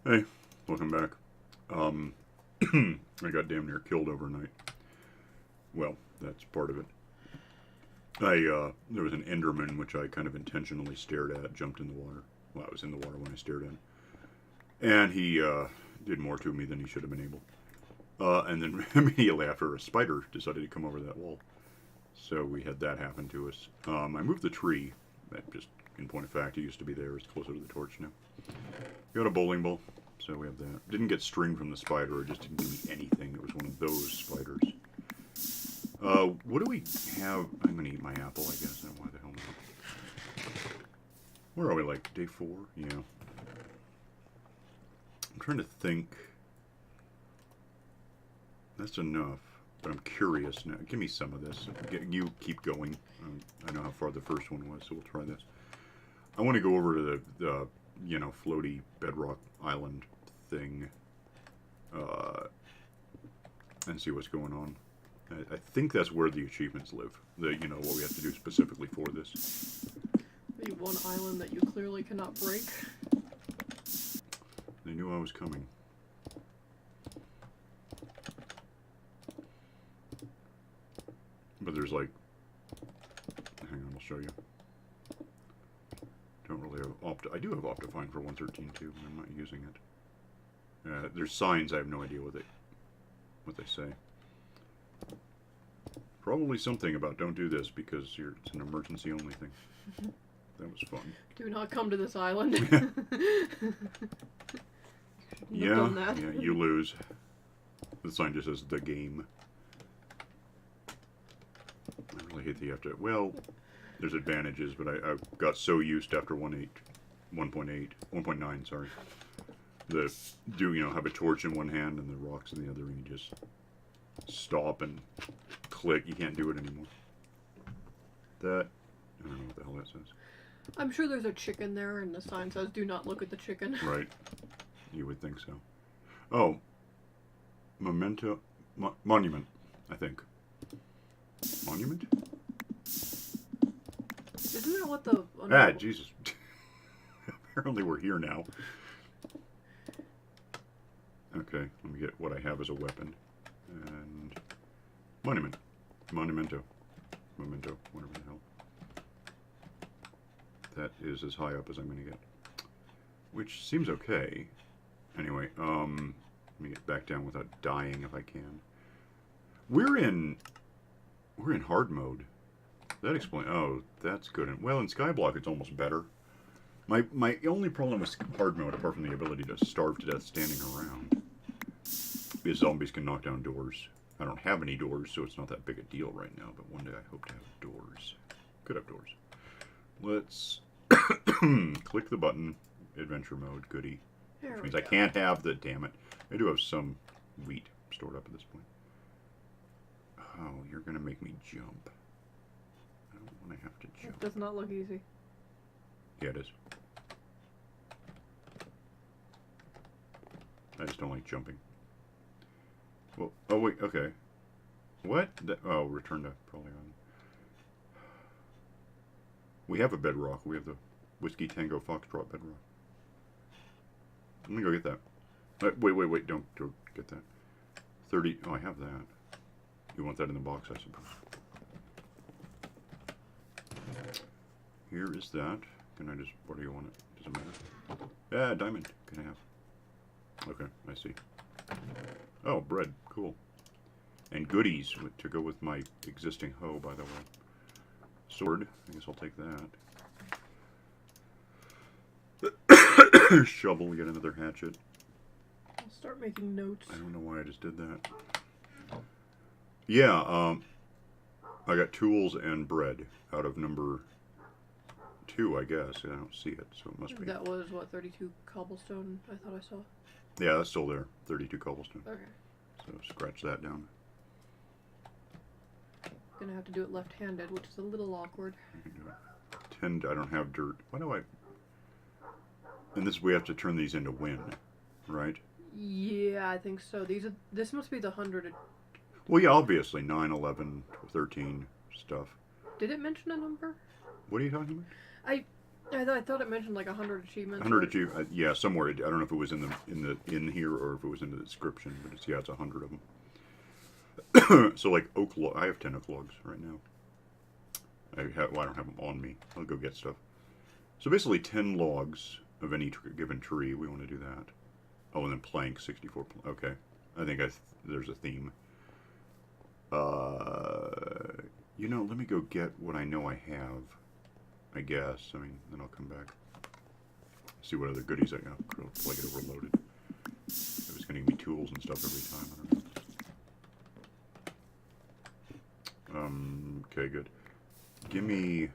Hey, welcome back. Um, I got damn near killed overnight. Well, that's part of it. There was an Enderman which I kind of intentionally stared at, jumped in the water. Well, I was in the water when I stared at him. And he, did more to me than he should have been able. And then immediately after, a spider decided to come over that wall. So we had that happen to us. I moved the tree. That just, in point of fact, it used to be there. It's closer to the torch now. Got a bowling ball. So we have that. Didn't get string from the spider. It just didn't give me anything. It was one of those spiders. What do we have? I'm going to eat my apple, I guess. I don't know why the hell not. Where are we, like, day 4? Yeah. I'm trying to think. That's enough. But I'm curious now. Give me some of this. You keep going. I know how far the first one was, so we'll try this. I want to go over to the floaty bedrock island thing and see what's going on. I think that's where the achievements live. What we have to do specifically for this. The one island that you clearly cannot break. They knew I was coming. But there's like... Hang on, I'll show you. Don't really have I do have Optifine for 113 too, but I'm not using it. There's signs, I have no idea what they say. Probably something about don't do this because it's an emergency only thing. That was fun. Do not come to this island. Yeah, you lose. The sign just says the game. I really hate that you have to... Well, there's advantages, but I got so used after 1.9, sorry. Have a torch in one hand and the rocks in the other, and you just stop and click. You can't do it anymore. I don't know what the hell that says. I'm sure there's a chicken there, and the sign says, do not look at the chicken. Right. You would think so. Oh. Monument, I think. Monument? Isn't that what the... Jesus. Apparently we're here now. Okay, let me get what I have as a weapon. And... Monument. Monumento. Memento, whatever the hell. That is as high up as I'm going to get. Which seems okay. Anyway, let me get back down without dying if I can. We're in hard mode. That explains... Oh, that's good. Well, in SkyBlock, it's almost better. My only problem with hard mode, apart from the ability to starve to death standing around, is zombies can knock down doors. I don't have any doors, so it's not that big a deal right now, but one day I hope to have doors. Could have doors. Let's click the button. Adventure mode. Goodie. Which means I can't have the... Damn it. I do have some wheat stored up at this point. Oh, you're going to make me jump. I don't want to have to jump. It does not look easy. Yeah, it is. I just don't like jumping. Well, oh wait, okay. What? Return to probably on. We have a bedrock. We have the Whiskey Tango Foxtrot bedrock. Let me go get that. Wait, don't get that. 30, oh, I have that. You want that in the box, I suppose. Here is that. Can I just, what do you want it? Doesn't matter. Yeah, diamond. Can I have? Okay, I see. Oh, bread. Cool. And goodies to go with my existing hoe, by the way. Sword. I guess I'll take that. Shovel. Get another hatchet. I'll start making notes. I don't know why I just did that. Yeah, I got tools and bread out of number 2, I guess. I don't see it, so it must be. That was, what, 32 cobblestone I thought I saw? Yeah, that's still there. 32 cobblestone. Okay. So scratch that down. Gonna have to do it left-handed, which is a little awkward. I can do it. I don't have dirt. Why do I... And we have to turn these into wind, right? Yeah, I think so. This must be the 100. Well, yeah, obviously. 9, 11, 13 stuff. Did it mention a number? What are you talking about? I thought it mentioned like 100 achievements. 100 achievements. Yeah, somewhere. I don't know if it was in here or if it was in the description, but it's 100 of them. So like oak log, I have 10 oak logs right now. I don't have them on me. I'll go get stuff. So basically 10 logs of any given tree. We want to do that. Oh, and then plank 64. Okay, I think there's a theme. Let me go get what I know I have. I guess. I mean, then I'll come back. See what other goodies I got. I'll get overloaded. It was going to give me tools and stuff every time. I don't know. Okay, good. Give me...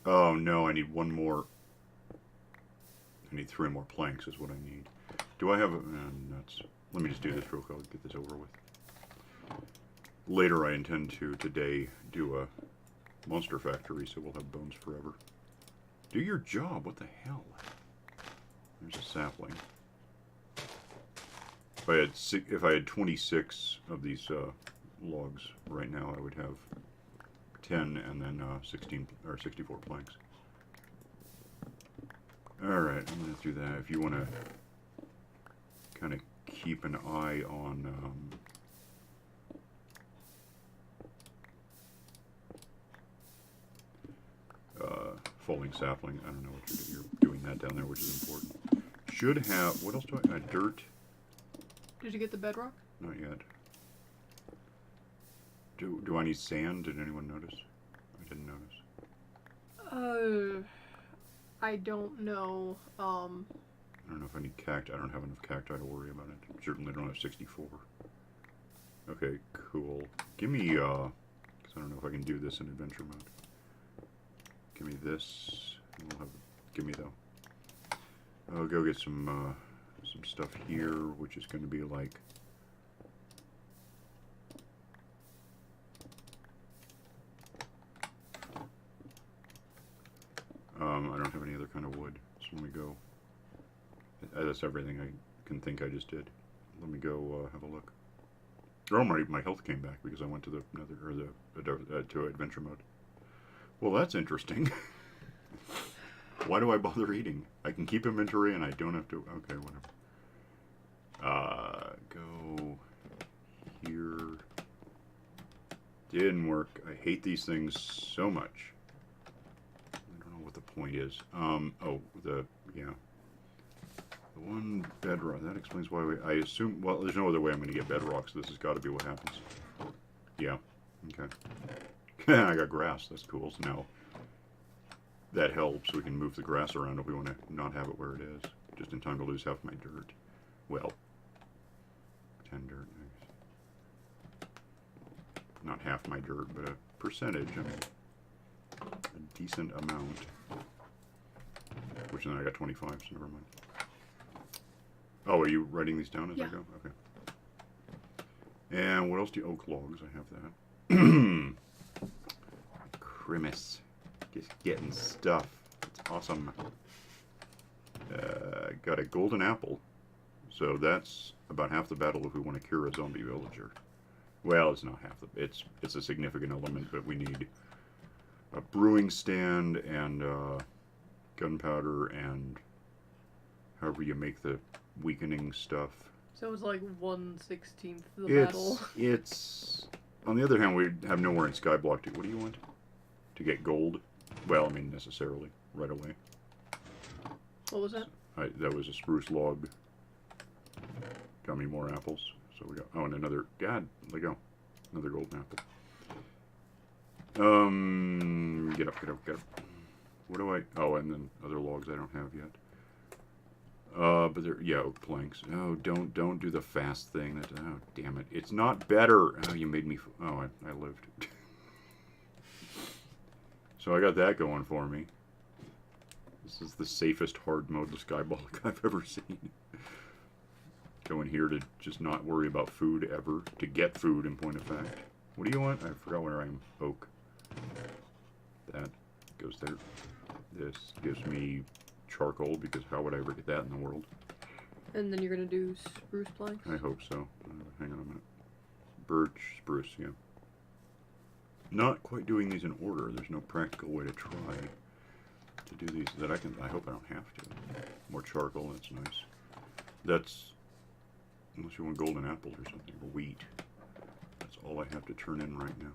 Oh, no, I need one more... I need 3 more planks is what I need. Do I have... nuts. Let me just do this real quick. I'll get this over with. Later, I intend to, today, do a monster factory, so we'll have bones forever. Do your job. What the hell? There's a sapling. If I had 26 of these logs right now, I would have 10 and then 16 or 64 planks. All right, I'm gonna do that. If you want to kind of keep an eye on. Falling sapling. I don't know what you're doing that down there, which is important. Should have. What else do I? Dirt. Did you get the bedrock? Not yet. Do I need sand? Did anyone notice? I didn't notice. I don't know. I don't know if I need cacti. I don't have enough cacti to worry about it. Certainly don't have 64. Okay, cool. Give me, because I don't know if I can do this in adventure mode. Give me this. Give me though. I'll go get some stuff here, which is going to be like. I don't have any other kind of wood, so let me go. That's everything I can think I just did. Let me go have a look. Oh, my health came back because I went to to adventure mode. Well, that's interesting. Why do I bother eating? I can keep inventory and I don't have to. Okay, whatever. Go here. Didn't work. I hate these things so much. I don't know what the point is. The one bedrock. That explains why I assume. Well, there's no other way I'm going to get bedrock, so this has got to be what happens. Yeah. Okay. I got grass. That's cool. So now that helps. We can move the grass around if we want to not have it where it is. Just in time to lose half my dirt. Well, 10 dirt. Not half my dirt, but a percentage. I mean, a decent amount. Which then I got 25, so never mind. Oh, are you writing these down as I go? Okay. And what else do you... Oak logs, I have that. Crimis. Just getting stuff. It's awesome. Got a golden apple. So that's about half the battle if we want to cure a zombie villager. Well, it's not half the... It's a significant element, but we need a brewing stand and gunpowder and however you make the weakening stuff. So it was like 1/16 of the battle. It's... On the other hand, we have nowhere in SkyBlock to... What do you want? To get gold? Well, I mean, necessarily. Right away. What was that? That was a spruce log. Got me more apples. So we got... Oh, and another... God, let go. Another golden apple. Get up, get up, get up. What do I... Oh, and then other logs I don't have yet. But they're... Yeah, oak planks. Oh, don't do the fast thing. Oh, damn it. It's not better. Oh, you made me... Oh, I lived. So I got that going for me. This is the safest hard mode of SkyBlock I've ever seen. Go in here to just not worry about food ever. To get food, in point of fact. What do you want? I forgot where I am. Oak. That goes there. This gives me charcoal, because how would I ever get that in the world? And then you're going to do spruce planks? I hope so. Hang on a minute. Birch, spruce, yeah. Not quite doing these in order. There's no practical way to try. to do these that I can. I hope I don't have to. More charcoal. That's nice. That's unless you want golden apples or something, or wheat. That's all I have to turn in right now.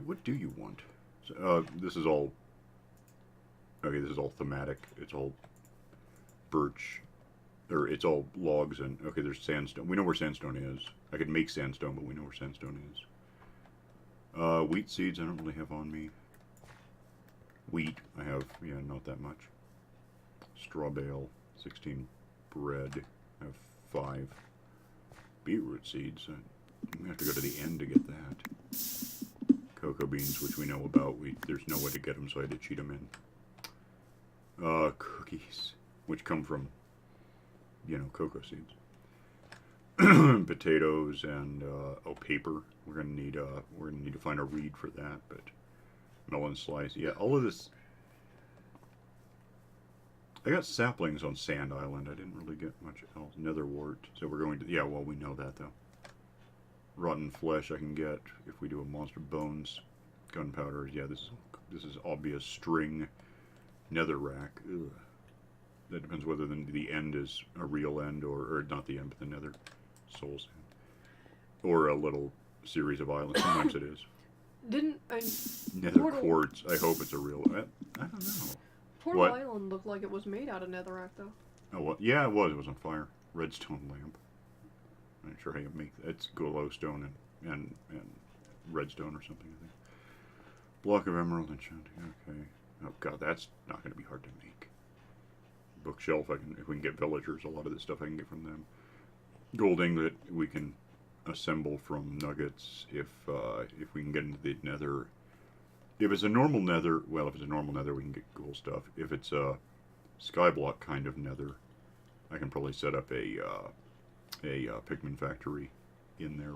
What do you want? So, this is all. Okay, this is all thematic. It's all birch, or it's all logs, and okay, there's sandstone. We know where sandstone is. I could make sandstone, but we know where sandstone is. Wheat seeds I don't really have on me. Wheat I have, yeah, not that much. Straw bale, 16 bread. I have 5 beetroot seeds. We have to go to the end to get that. Cocoa beans, which we know about. There's no way to get them, so I had to cheat them in. Cookies, which come from, cocoa seeds. Potatoes and paper. We're gonna need to find a reed for that. But melon slice, yeah, all of this. I got saplings on Sand Island. I didn't really get much else. Netherwort. So we're going to. Yeah, well, we know that though. Rotten flesh I can get if we do a monster bones. Gunpowder. Yeah, this is obvious string. Netherrack. Ugh. That depends whether the end is a real end or not the end, but the nether soul's end. Or a little series of islands. Sometimes it is. Nether quartz. I hope it's a real. I don't know. Portal Island looked like it was made out of netherrack, though. Oh, what? Yeah, it was. It was on fire. Redstone lamp. I'm not sure how you make that. It's glowstone and redstone or something, I think. Block of emerald enchanting. Okay. Oh god, that's not going to be hard to make. Bookshelf. If we can get villagers, a lot of this stuff I can get from them. Gold inglet we can assemble from nuggets if we can get into the nether. If it's a normal nether, well, if it's a normal nether, we can get cool stuff. If it's a SkyBlock kind of nether, I can probably set up a pigment factory in there.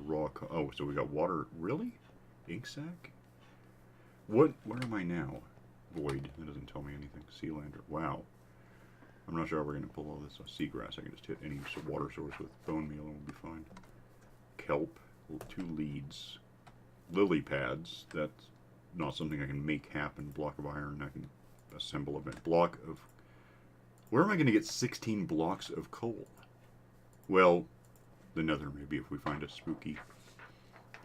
Oh, so we got water. Really? Ink sac? Where am I now? Void. That doesn't tell me anything. Sealander. Wow. I'm not sure how we're going to pull all this. Seagrass. I can just hit any water source with bone meal and we'll be fine. Kelp. 2 leads. Lily pads. That's not something I can make happen. Block of iron. I can assemble a block of... Where am I going to get 16 blocks of coal? Well, the nether maybe if we find a spooky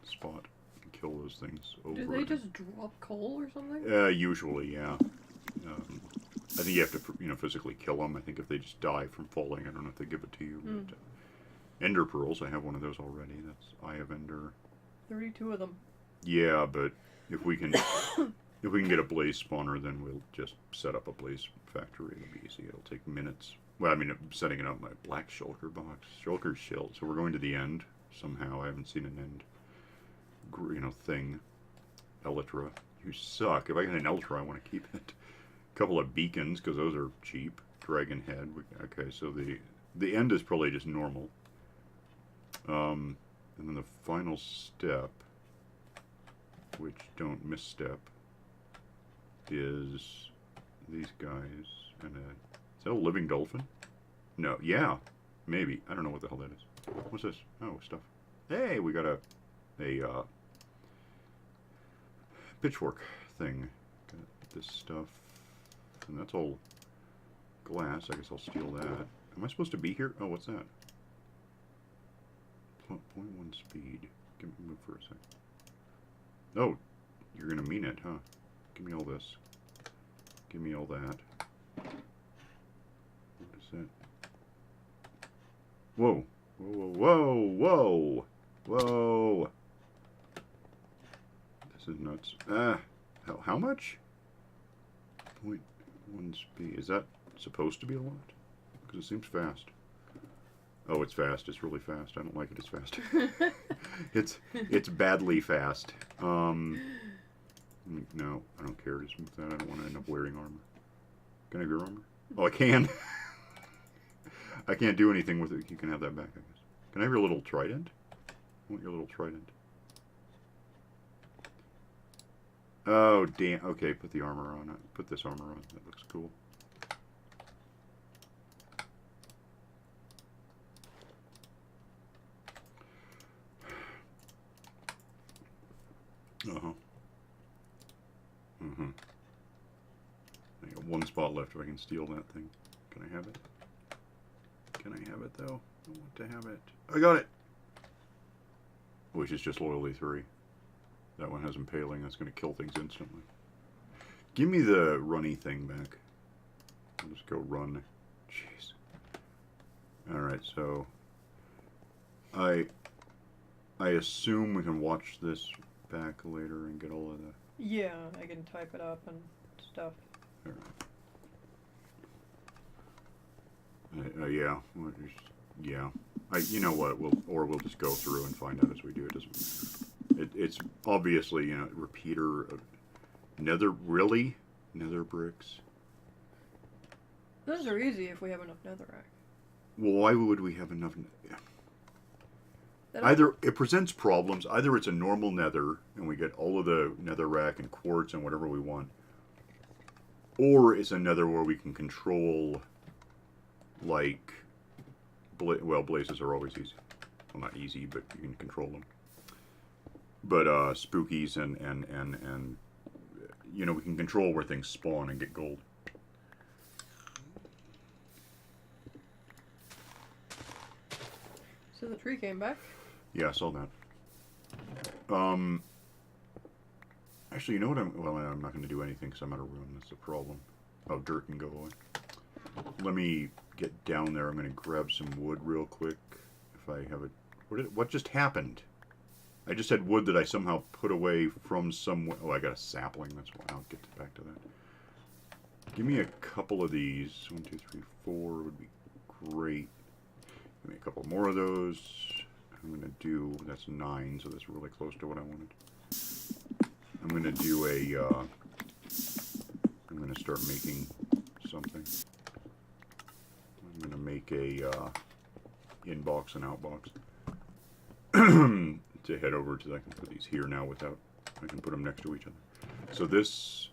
spot. Kill those things over. Do they just drop coal or something? Usually, yeah. I think you have to, physically kill them. I think if they just die from falling, I don't know if they give it to you. But, Ender pearls, I have one of those already. That's Eye of Ender. 32 of them. Yeah, but if we can, get a blaze spawner, then we'll just set up a blaze factory. It'll be easy. It'll take minutes. Well, I mean, setting it up my black shulker box, shulker shield. So we're going to the end somehow. I haven't seen an end. Thing. Elytra. You suck. If I get an Elytra, I want to keep it. A couple of beacons, because those are cheap. Dragon head. Okay, so the end is probably just normal. And then the final step, which don't misstep, is these guys. And is that a living dolphin? No. Yeah. Maybe. I don't know what the hell that is. What's this? Oh, stuff. Hey, we got a pitchfork thing. Got this stuff. And that's all glass. I guess I'll steal that. Am I supposed to be here? Oh, what's that? 0.1 speed. Give me a move for a second. Oh, you're going to mean it, huh? Give me all this. Give me all that. What is that? Whoa. Whoa, whoa, whoa, whoa. Whoa. This is nuts. How much? 0.1 speed. Is that supposed to be a lot? Because it seems fast. Oh, it's fast. It's really fast. I don't like it as fast. it's badly fast. No, I don't care. Just move that. I don't want to end up wearing armor. Can I have your armor? Oh, I can. I can't do anything with it. You can have that back, I guess. Can I have your little trident? I want your little trident. Oh, damn. Okay, put the armor on. Put this armor on. That looks cool. Uh-huh. Mm-hmm. spot left if I can steal that thing. Can I have it? Can I have it, though? I want to have it. I got it! Which is just loyalty 3. That one has impaling. That's going to kill things instantly. Give me the runny thing back. I'll just go run. Jeez. Alright, so... I assume we can watch this back later and get all of the... Yeah, I can type it up and stuff. Yeah. Yeah. You know what? We'll just go through and find out as we do. It doesn't matter. It's obviously, you know, repeater of nether. Really? Nether bricks? Those are easy if we have enough netherrack. Well, why would we have enough? That Either it presents problems. Either it's a normal nether and we get all of the netherrack and quartz and whatever we want, or it's a nether where we can control, like, well, blazes are always easy. Well, not easy, but you can control them. But spookies and you know, we can control where things spawn and get gold. So the tree came back? Yeah, I saw that. Actually, you know what? I'm not going to do anything because I'm out of room. That's the problem. Oh, dirt can go away. Let me get down there. I'm going to grab some wood real quick. If I have it. What just happened? I just had wood that I somehow put away from somewhere. Oh, I got a sapling. That's why. I'll get back to that. Give me a couple of these. 1, 2, 3, 4 would be great. Give me a couple more of those. I'm going to do, that's 9, so that's really close to what I wanted. I'm going to do I'm going to start making something. I'm going to make a inbox and outbox to head over to, I can put these here now without, I can put them next to each other. So this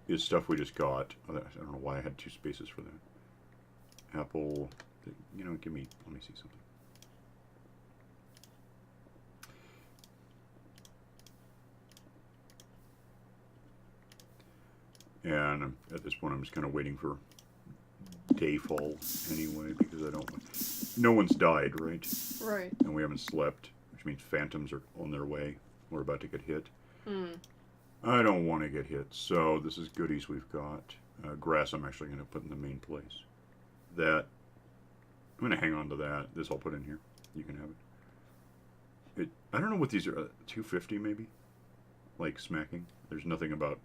is stuff we just got. I don't know why I had 2 spaces for that. Apple, you know, let me see something. And at this point, I'm just kind of waiting for dayfall anyway, because I don't want... No one's died, right? Right. And we haven't slept, which means phantoms are on their way. We're about to get hit. I don't want to get hit, so this is goodies we've got. Grass I'm actually going to put in the main place. That, I'm going to hang on to that. This I'll put in here. You can have it. I don't know what these are. 250 maybe? Like smacking. There's nothing about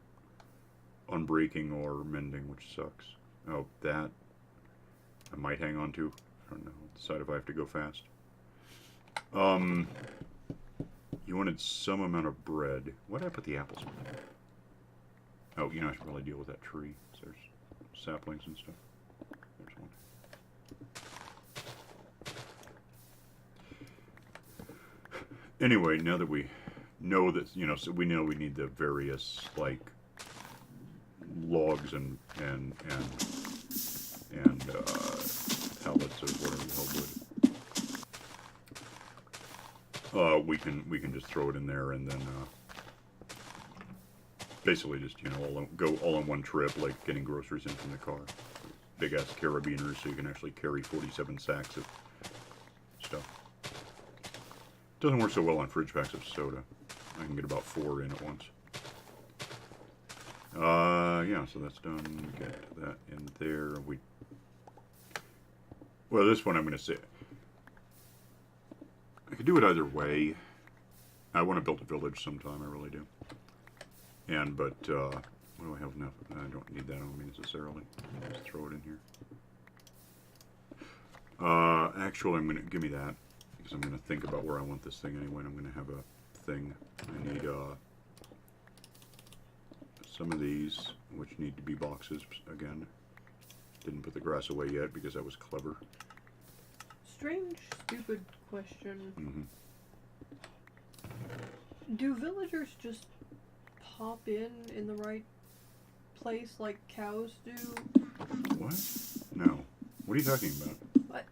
unbreaking or mending, which sucks. Oh, that I might hang on to. I don't know. Decide if I have to go fast. You wanted some amount of bread. Why did I put the apples in there? Oh, you know, I should probably deal with that tree. There's saplings and stuff. There's one. Anyway, now that we know that, you know, so we know we need the various, like, logs and pallets of whatever the hell wood. We can just throw it in there and then basically just, you know, go all on one trip, like getting groceries in from the car. Big ass carabiners, so you can actually carry 47 sacks of stuff. Doesn't work so well on fridge packs of soda. I can get about 4 in at once. Yeah, so that's done. Get that in there. Well, this one I'm going to say, I could do it either way. I want to build a village sometime, I really do. But, what do I have enough? I don't need that on me necessarily. Just throw it in here. Actually, I'm going to, give me that, because I'm going to think about where I want this thing anyway, and I'm going to have a thing. I need, some of these, which need to be boxes again. Didn't put the grass away yet because that was clever. Strange, stupid question. Mm-hmm. Do villagers just pop in the right place like cows do? What? No. What are you talking about? What?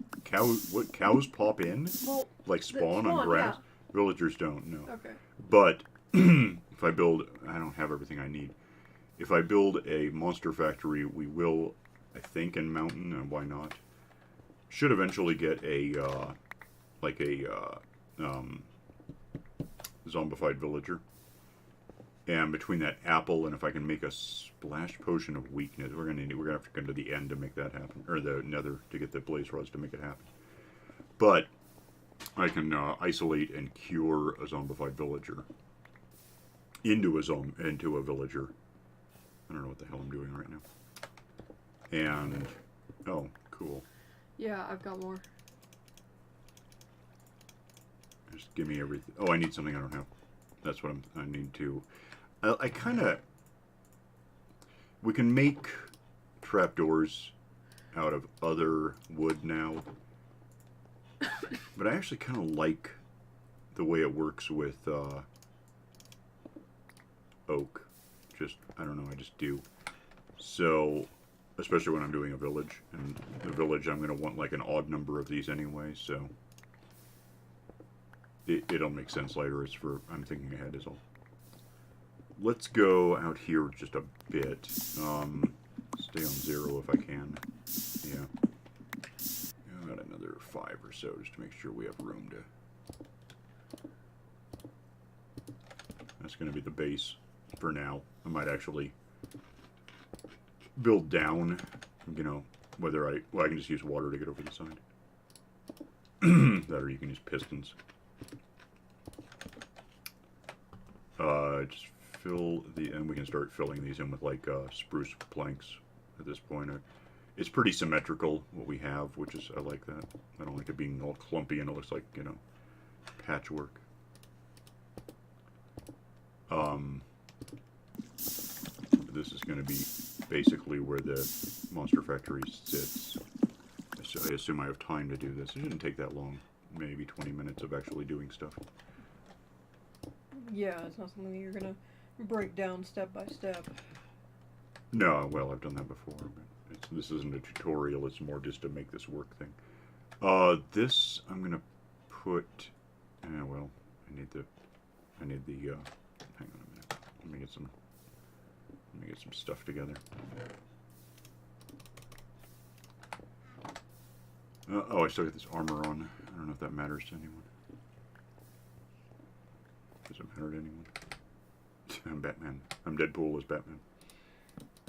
What, cows pop in? Well, Like spawn on grass? Yeah. Villagers don't, no. Okay. But, if I build, I don't have everything I need. if I build a monster factory, we will, I think, in mountain, and why not? Should eventually get a, zombified villager. And between that apple and if I can make a splash potion of weakness, we're gonna have to come to the end to make that happen, or the nether to get the blaze rods to make it happen. But I can isolate and cure a zombified villager into a villager. I don't know what the hell I'm doing right now. And oh, cool. Yeah, I've got more. Just give me everything. Oh, I need something I don't have. That's what I need to. I kind of. We can make trapdoors out of other wood now. But I actually kind of like the way it works with oak. Just, I don't know, I just do. So, especially when I'm doing a village. And the village, I'm going to want like an odd number of these anyway, so. It'll make sense later. It's for, I'm thinking ahead is all. Let's go out here just a bit. Stay on 0 if I can. Yeah. Got another 5 or so just to make sure we have room to. That's going to be the base for now. I might actually build down, you know, whether I can just use water to get over the side. That or you can use pistons. Just fill the, and we can start filling these in with like spruce planks at this point. It's pretty symmetrical what we have, which is, I like that. I don't like it being all clumpy and it looks like, you know, patchwork. This is going to be basically where the monster factory sits. So I assume I have time to do this. It shouldn't take that long. Maybe 20 minutes of actually doing stuff. Yeah, it's not something you're gonna break down step by step. No, well, I've done that before, but this isn't a tutorial. It's more just to make this work thing. This I'm gonna put. Well, I need the. Hang on a minute. Let me get some stuff together. Oh, I still got this armor on. I don't know if that matters to anyone. Does it matter to anyone? I'm Batman. I'm Deadpool as Batman.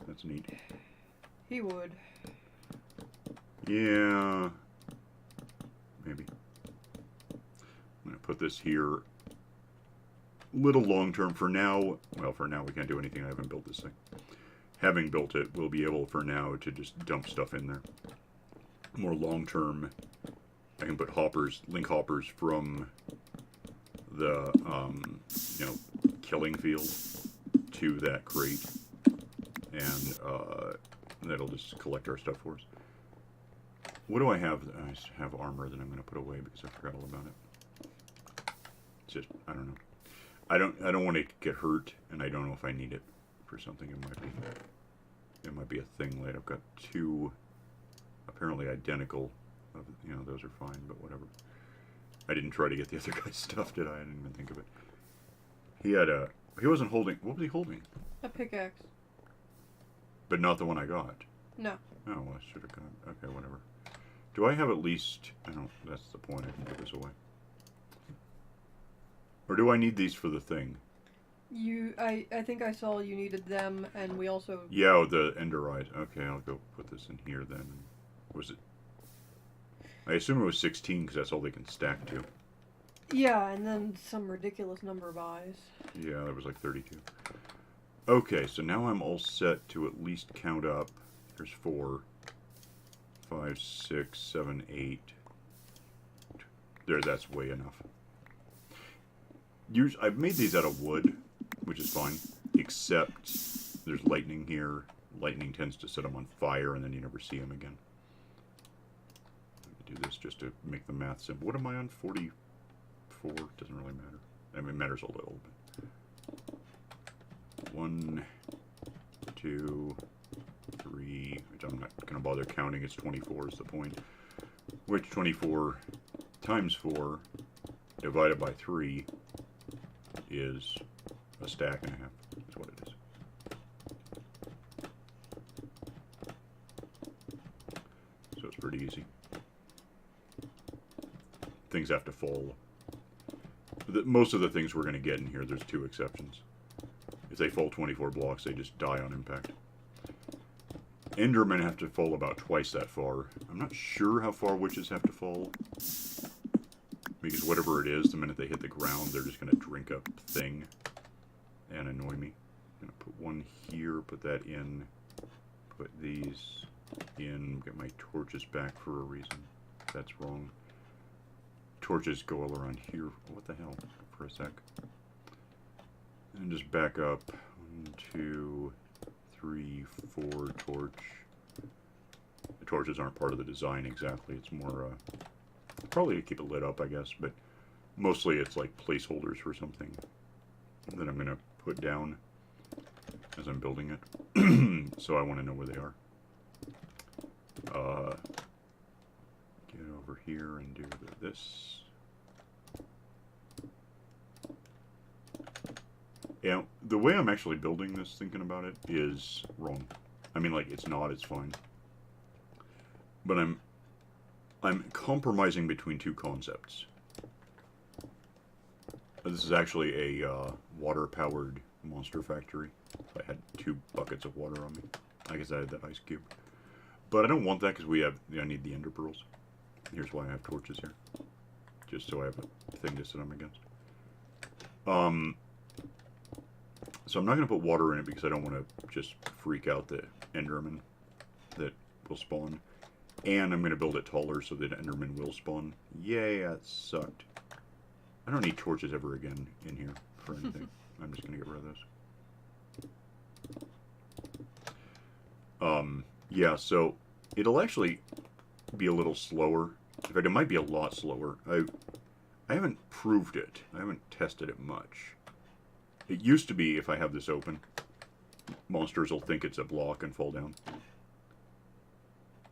That's neat. He would. Yeah. Maybe. I'm going to put this here. Little long term for now. Well, for now we can't do anything. I haven't built this thing. Having built it, we'll be able for now to just dump stuff in there. More long term, I can put hoppers, link hoppers from the, you know, killing field to that crate. And that'll just collect our stuff for us. What do I have? I have armor that I'm going to put away because I forgot all about it. It's just, I don't know. I don't want to get hurt, and I don't know if I need it for something. It might be a thing later. I've got 2 apparently identical. You know, those are fine, but whatever. I didn't try to get the other guy's stuff, did I? I didn't even think of it. He wasn't holding. What was he holding? A pickaxe. But not the one I got. No. Oh, well, I should have got. Okay, whatever. Do I have at least? I don't. That's the point. I can give this away. Or do I need these for the thing? I think I saw you needed them, and we also... Yeah, oh, the ender eyes. Okay, I'll go put this in here then. Was it... I assume it was 16, because that's all they can stack to. Yeah, and then some ridiculous number of eyes. Yeah, that was like 32. Okay, so now I'm all set to at least count up. There's 4, 5, 6, 7, 8. There, that's way enough. I've made these out of wood, which is fine, except there's lightning here. Lightning tends to set them on fire, and then you never see them again. Do this just to make the math simple. What am I on? 44? Doesn't really matter. I mean, it matters a little bit. 1, 2, 3. Which I'm not going to bother counting. It's 24 is the point. Which 24 times 4 divided by 3 is a stack and a half. Is what it is. so it's pretty easy. Things have to fall. Most of the things we're going to get in here, there's 2 exceptions. If they fall 24 blocks, they just die on impact. Endermen have to fall about twice that far. I'm not sure how far witches have to fall. Because whatever it is, the minute they hit the ground, they're just going to drink a thing and annoy me. I'm going to put one here, put that in, put these in, get my torches back for a reason. That's wrong. Torches go all around here. What the hell? For a sec. And just back up. 1, 2, 3, 4 torch. The torches aren't part of the design exactly. It's more, probably to keep it lit up, I guess, but mostly it's like placeholders for something that I'm going to put down as I'm building it. So I want to know where they are. Get over here and do this. Yeah, the way I'm actually building this, thinking about it, is wrong. I mean, like, it's not, it's fine. But I'm compromising between 2 concepts. This is actually a water-powered monster factory. I had 2 buckets of water on me. I guess I had that ice cube. But I don't want that because I need the ender pearls. Here's why I have torches here. Just so I have a thing to sit them against. So I'm not going to put water in it because I don't want to just freak out the enderman that will spawn. And I'm going to build it taller so that enderman will spawn. Yay, that sucked. I don't need torches ever again in here for anything. I'm just going to get rid of this. Yeah, so it'll actually be a little slower. In fact, it might be a lot slower. I haven't proved it. I haven't tested it much. It used to be, if I have this open, monsters will think it's a block and fall down.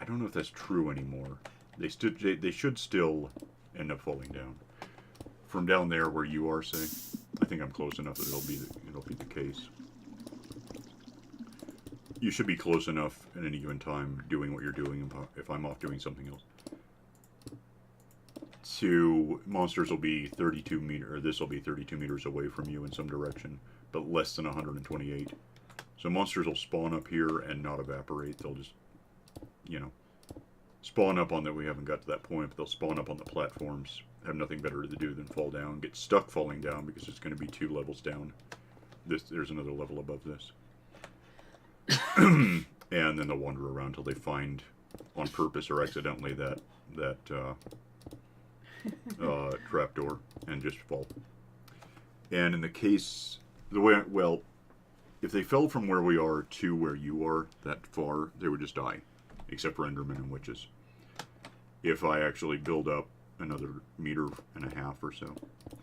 I don't know if that's true anymore. They should still end up falling down. From down there where you are, say, I think I'm close enough that it'll be the case. You should be close enough at any given time doing what you're doing if I'm off doing something else. Monsters will be 32 meters, or this will be 32 meters away from you in some direction, but less than 128. So monsters will spawn up here and not evaporate. They'll just, spawn up on that. We haven't got to that point, but they'll spawn up on the platforms, have nothing better to do than fall down, get stuck falling down because it's going to be 2 levels down. There's another level above this. And then they'll wander around until they find, on purpose or accidentally, that trapdoor and just fall. And in the case, if they fell from where we are to where you are that far, they would just die, except for endermen and witches. If I actually build up another 1.5 meters or so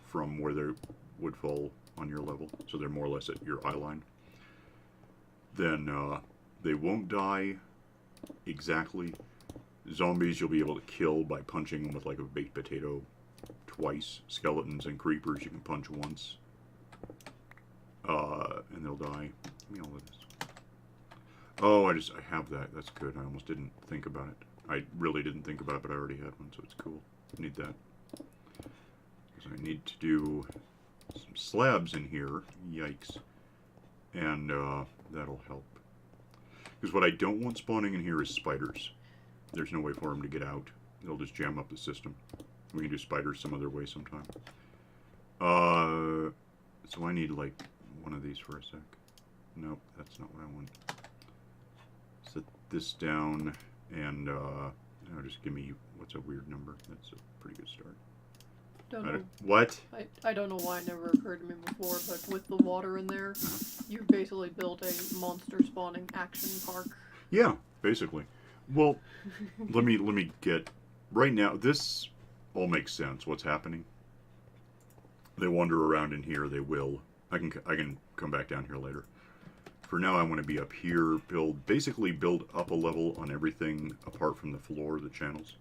from where they would fall on your level, so they're more or less at your eye line, then they won't die exactly. Zombies you'll be able to kill by punching them with like a baked potato twice. Skeletons and creepers you can punch once. And they'll die. Give me all of this. Oh, I have that. That's good. I almost didn't think about it. I really didn't think about it, but I already had one, so it's cool. I need that. Because I need to do some slabs in here. Yikes. And that'll help. Because what I don't want spawning in here is spiders. There's no way for them to get out. They'll just jam up the system. We can do spiders some other way sometime. So I need like one of these for a sec. Nope, that's not what I want. Set this down and just give me, what's a weird number? That's a pretty good start. What? I don't know why it never occurred to me before, but with the water in there, you've basically built a monster spawning action park. Yeah, basically. Well, let me get right now. This all makes sense. What's happening? They wander around in here. They will. I can come back down here later. For now, I want to be up here. Basically build up a level on everything apart from the floor, the channels.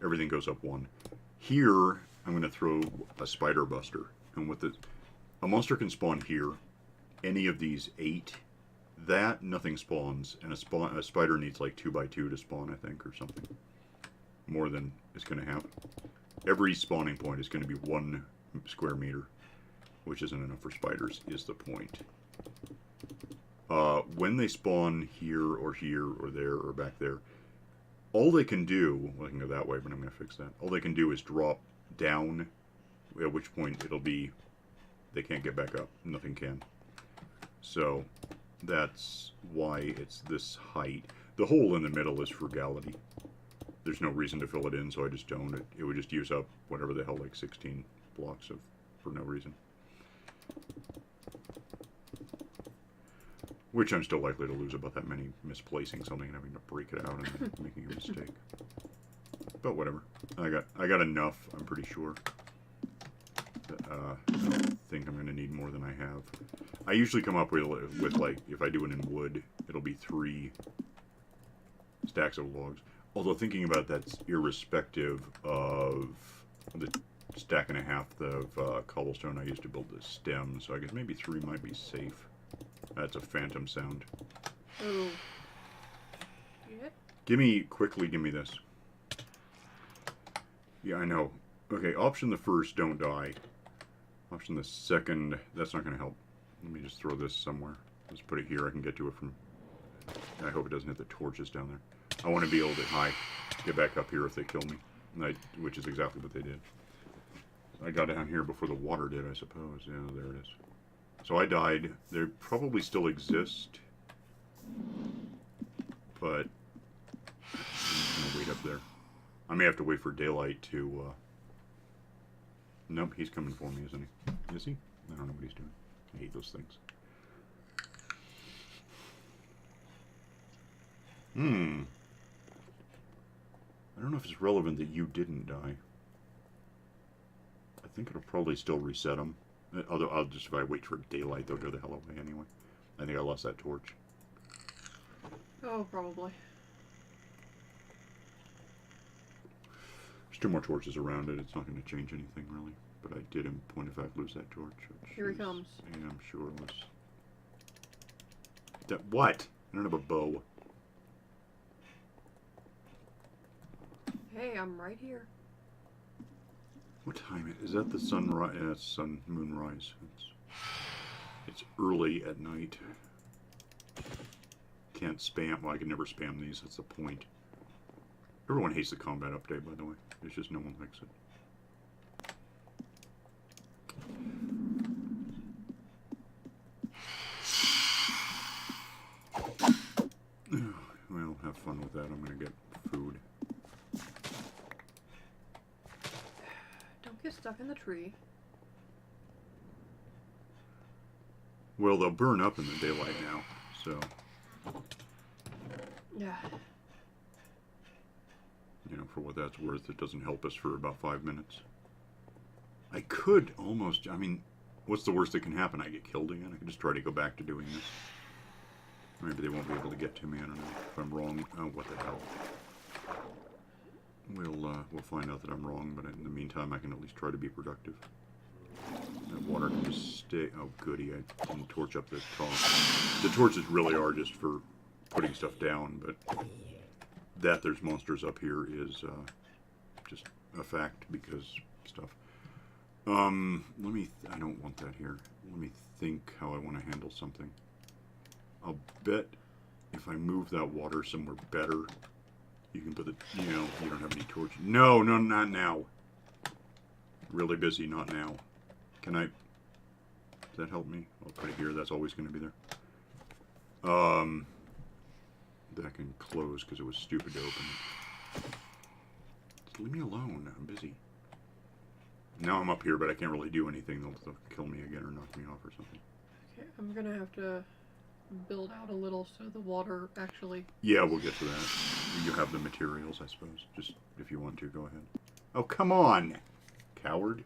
Everything goes up 1. Here, I'm going to throw a spider buster, and with a monster can spawn here. Any of these 8 that, nothing spawns, and a spider needs like 2x2 to spawn, I think, or something. More than is going to happen. Every spawning point is going to be 1 square meter, which isn't enough for spiders, is the point. When they spawn here, or there, or back there, all they can do, well, I can go that way, but I'm going to fix that. All they can do is drop down, at which point it'll be, they can't get back up. Nothing can. So, that's why it's this height. The hole in the middle is frugality. There's no reason to fill it in, so I just don't. It would just use up whatever the hell, like 16 blocks of, for no reason. Which I'm still likely to lose about that many, misplacing something and having to break it out and then making a mistake. But whatever. I got enough, I'm pretty sure. That, I don't think I'm going to need more than I have. I usually come up with like, if I do it in wood, it'll be 3 stacks of logs. Although thinking about that's irrespective of the stack and a half of cobblestone I used to build the stem, so I guess maybe 3 might be safe. That's a phantom sound. Oh. Yeah. Give me this. Yeah, I know. Okay, option the first, don't die. Option the second, that's not going to help. Let me just throw this somewhere. Let's put it here, I can get to it from... I hope it doesn't hit the torches down there. I want to be able to get back up here if they kill me. Which is exactly what they did. I got down here before the water did, I suppose. Yeah, there it is. So I died. They probably still exist. But I'm going to wait up there. I may have to wait for daylight to... Nope, he's coming for me, isn't he? Is he? I don't know what he's doing. I hate those things. I don't know if it's relevant that you didn't die. I think it'll probably still reset them. Although, if I wait for daylight, they'll go the hell away anyway. I think I lost that torch. Oh, probably. There's 2 more torches around it. It's not going to change anything, really. But I did, in point of fact, lose that torch. Here he comes. Yeah, I'm sure it was... That, what? I don't have a bow. Hey, I'm right here. What time is that? The sunrise? Yeah, it's moonrise. It's early at night. Can't spam. Well, I can never spam these. That's the point. Everyone hates the combat update, by the way. It's just no one likes it. Well, have fun with that. I'm going to get food. Don't get stuck in the tree. Well, they'll burn up in the daylight now, so... Yeah. You know, for what that's worth, it doesn't help us for about 5 minutes. I could almost... I mean, what's the worst that can happen? I get killed again? I can just try to go back to doing this. Maybe they won't be able to get to me. I don't know. If I'm wrong... Oh, what the hell. We'll find out that I'm wrong, but in the meantime, I can at least try to be productive. That water can just stay... Oh, goody, I didn't torch up the top. The torches really are just for putting stuff down, but that there's monsters up here is just a fact, because stuff. Let me... I don't want that here. Let me think how I want to handle something. I'll bet if I move that water somewhere better... You can put the, you know, you don't have any torch. No, not now. Really busy, not now. Can I, does that help me? I'll put it here, that's always going to be there. That can close because it was stupid to open it. Just leave me alone, I'm busy. Now I'm up here, but I can't really do anything. They'll kill me again or knock me off or something. Okay, I'm going to have to build out a little so the water actually... Yeah, we'll get to that. You have the materials, I suppose. Just, if you want to, go ahead. Oh, come on! Coward.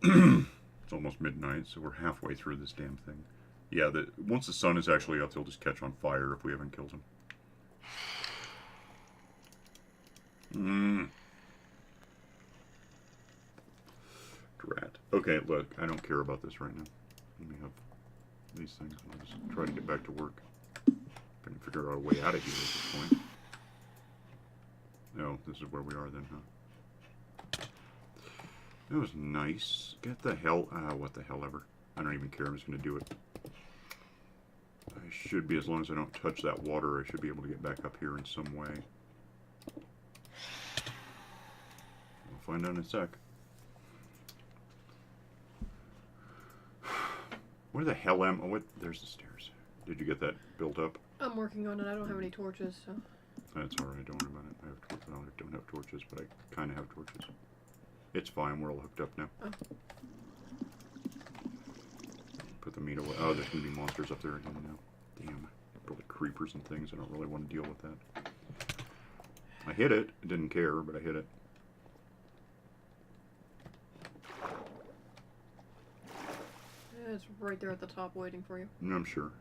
It's almost midnight, so we're halfway through this damn thing. Yeah, once the sun is actually up, they'll just catch on fire if we haven't killed him. Drat. Okay, look, I don't care about this right now. Let me have these things. I'll just try to get back to work. If I can figure out a way out of here at this point. Oh, this is where we are then, huh? That was nice. Get the hell... what the hell ever. I don't even care. I'm just going to do it. I should be, as long as I don't touch that water, I should be able to get back up here in some way. We'll find out in a sec. Where the hell am I? What? There's the stairs. Did you get that built up? I'm working on it. I don't have any torches, so... That's alright, don't worry about it. I don't have torches, but I kind of have torches. It's fine, we're all hooked up now. Oh. Put the meat away. Oh, there's going to be monsters up there again now. Damn. Probably creepers and things. I don't really want to deal with that. I hit it. I didn't care, but I hit it. Yeah, it's right there at the top waiting for you. I'm sure.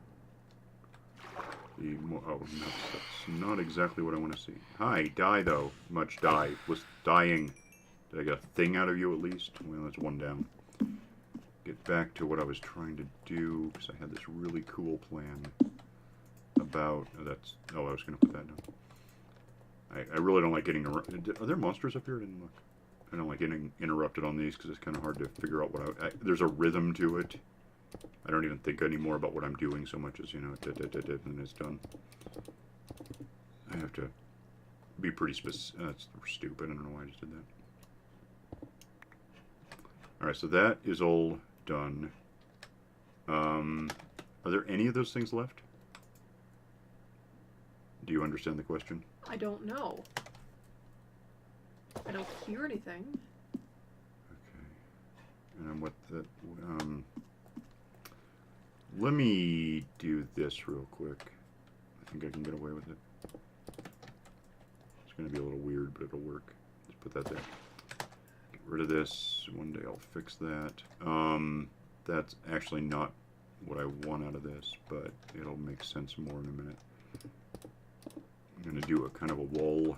Oh, no, that's not exactly what I want to see. Hi, die though. Much die. Was dying. Did I get a thing out of you at least? Well, that's one down. Get back to what I was trying to do, because I had this really cool plan about... Oh, I was going to put that down. I really don't like getting... Are there monsters up here? I didn't look. I don't like getting interrupted on these, because it's kind of hard to figure out what there's a rhythm to it. I don't even think anymore about what I'm doing so much as, you know, and it's done. I have to be pretty specific. That's stupid. I don't know why I just did that. Alright, so that is all done. Are there any of those things left? Do you understand the question? I don't know. I don't hear anything. Okay. And what the... let me do this real quick. I think I can get away with it. It's going to be a little weird, but it'll work. Just put that there. Get rid of this. One day I'll fix that. That's actually not what I want out of this, but it'll make sense more in a minute. I'm going to do a kind of a wall.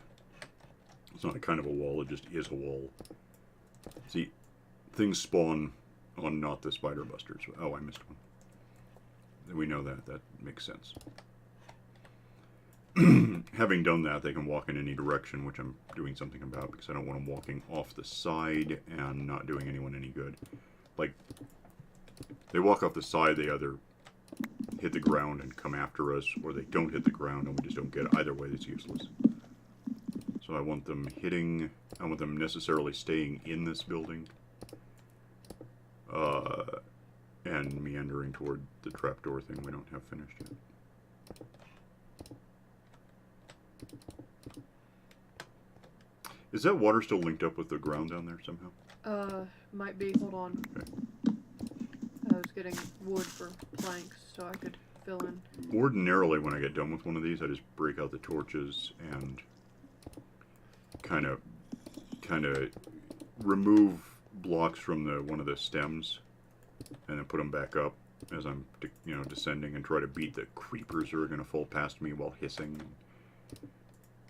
It's not a kind of a wall, it just is a wall. See, things spawn on not the spider busters. Oh, I missed one. We know that. That makes sense. Having done that, they can walk in any direction, which I'm doing something about because I don't want them walking off the side and not doing anyone any good. Like, they walk off the side, they either hit the ground and come after us, or they don't hit the ground and we just don't get it. Either way, it's useless. So I want them hitting... I want them necessarily staying in this building. And meandering toward the trapdoor thing we don't have finished yet. Is that water still linked up with the ground down there somehow? Might be. Hold on. Okay. I was getting wood for planks so I could fill in. Ordinarily, when I get done with one of these, I just break out the torches and kind of remove blocks from one of the stems. And then put them back up as I'm, descending and try to beat the creepers who are going to fall past me while hissing.